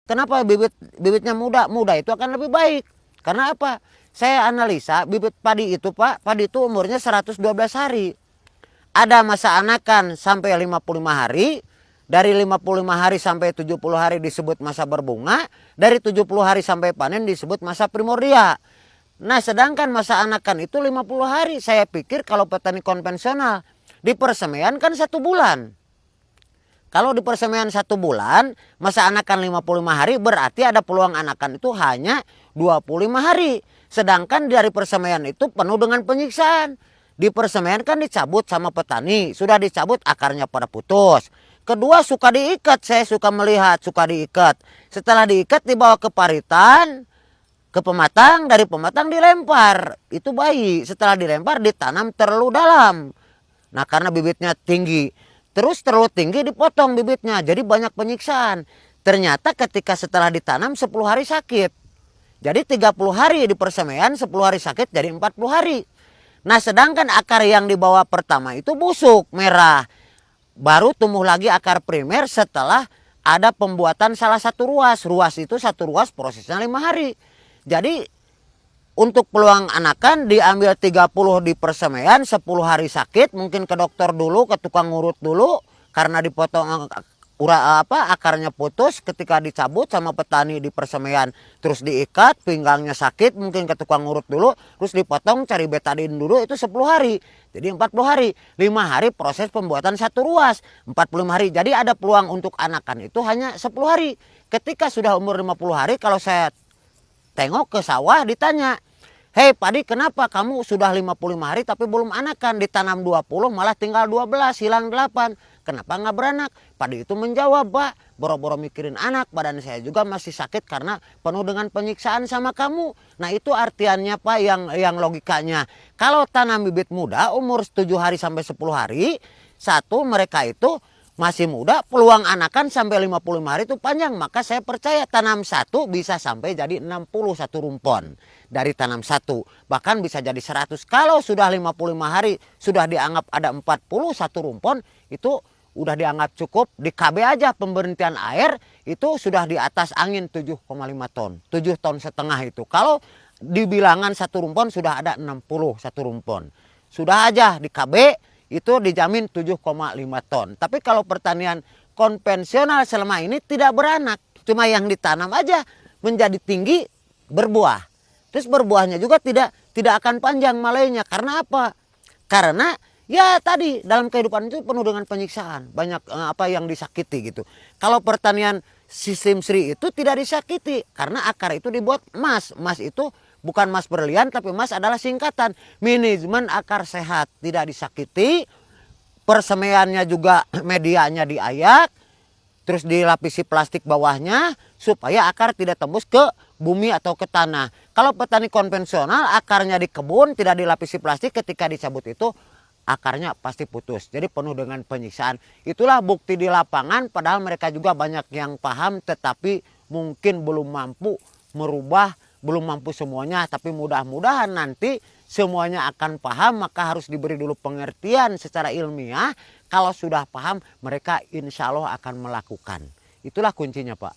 Kenapa bibitnya muda? Muda itu akan lebih baik. Karena apa? Saya analisa bibit padi itu Pak, padi itu umurnya 112 hari. Ada masa anakan sampai 55 hari. Dari 55 hari sampai 70 hari disebut masa berbunga. Dari 70 hari sampai panen disebut masa primordia. Nah sedangkan masa anakan itu 50 hari. Saya pikir kalau petani konvensional di persemaian kan 1 bulan. Kalau di persemaian 1 bulan, masa anakan 55 hari berarti ada peluang anakan itu hanya 25 hari. Sedangkan dari persemaian itu penuh dengan penyiksaan. Di persemaian kan dicabut sama petani, sudah dicabut akarnya pada putus. Kedua suka diikat, saya suka melihat suka diikat. Setelah diikat dibawa ke paritan, ke pematang, dari pematang dilempar. Itu bayi, setelah dilempar ditanam terlalu dalam. Nah karena bibitnya tinggi, terus terlalu tinggi dipotong bibitnya, jadi banyak penyiksaan. Ternyata ketika setelah ditanam 10 hari sakit. Jadi 30 hari di persemaian, 10 hari sakit, jadi 40 hari. Nah sedangkan akar yang dibawa pertama itu busuk, merah. Baru tumbuh lagi akar primer setelah ada pembuatan salah satu ruas. Ruas itu satu ruas prosesnya 5 hari. Jadi untuk peluang anakan diambil 30 di persemaian, 10 hari sakit, mungkin ke dokter dulu, ke tukang ngurut dulu karena dipotong akarnya putus ketika dicabut sama petani di persemaian, terus diikat, pinggangnya sakit, mungkin ke tukang ngurut dulu, terus dipotong cari betadin dulu, itu 10 hari. Jadi 40 hari, 5 hari proses pembuatan satu ruas, 45 hari. Jadi ada peluang untuk anakan itu hanya 10 hari. Ketika sudah umur 50 hari, kalau saya tengok ke sawah ditanya, hei padi kenapa kamu sudah 55 hari tapi belum anakan, ditanam 20 malah tinggal 12, hilang 8. Kenapa nggak beranak? Padi itu menjawab, Pak, boro-boro mikirin anak, badan saya juga masih sakit karena penuh dengan penyiksaan sama kamu. Nah itu artiannya Pak yang logikanya. Kalau tanam bibit muda umur 7 hari sampai 10 hari, satu mereka itu masih muda, peluang anakan sampai 55 hari itu panjang. Maka saya percaya tanam satu bisa sampai jadi 61 rumpon. Dari tanam satu bahkan bisa jadi 100. Kalau sudah 55 hari sudah dianggap ada 41 rumpon, itu udah dianggap cukup. Di KB aja pemberhentian air itu sudah di atas angin 7,5 ton, 7,5 ton itu. Kalau di bilangan satu rumpon sudah ada 61 rumpon. Sudah aja di KB itu dijamin 7,5 ton. Tapi kalau pertanian konvensional selama ini tidak beranak, cuma yang ditanam aja menjadi tinggi, berbuah. Terus berbuahnya juga tidak akan panjang malainya. Karena apa? Karena ya tadi dalam kehidupan itu penuh dengan penyiksaan, banyak yang disakiti gitu. Kalau pertanian sistem Sri itu tidak disakiti karena akar itu dibuat emas. Emas itu bukan emas berlian tapi emas adalah singkatan manajemen akar sehat, tidak disakiti. Persemaiannya juga medianya diayak, terus dilapisi plastik bawahnya supaya akar tidak tembus ke bumi atau ke tanah. Kalau petani konvensional akarnya di kebun tidak dilapisi plastik, ketika dicabut itu akarnya pasti putus. Jadi penuh dengan penyiksaan. Itulah bukti di lapangan, padahal mereka juga banyak yang paham tetapi mungkin belum mampu merubah, belum mampu semuanya. Tapi mudah-mudahan nanti semuanya akan paham, maka harus diberi dulu pengertian secara ilmiah. Kalau sudah paham mereka insya Allah akan melakukan. Itulah kuncinya Pak.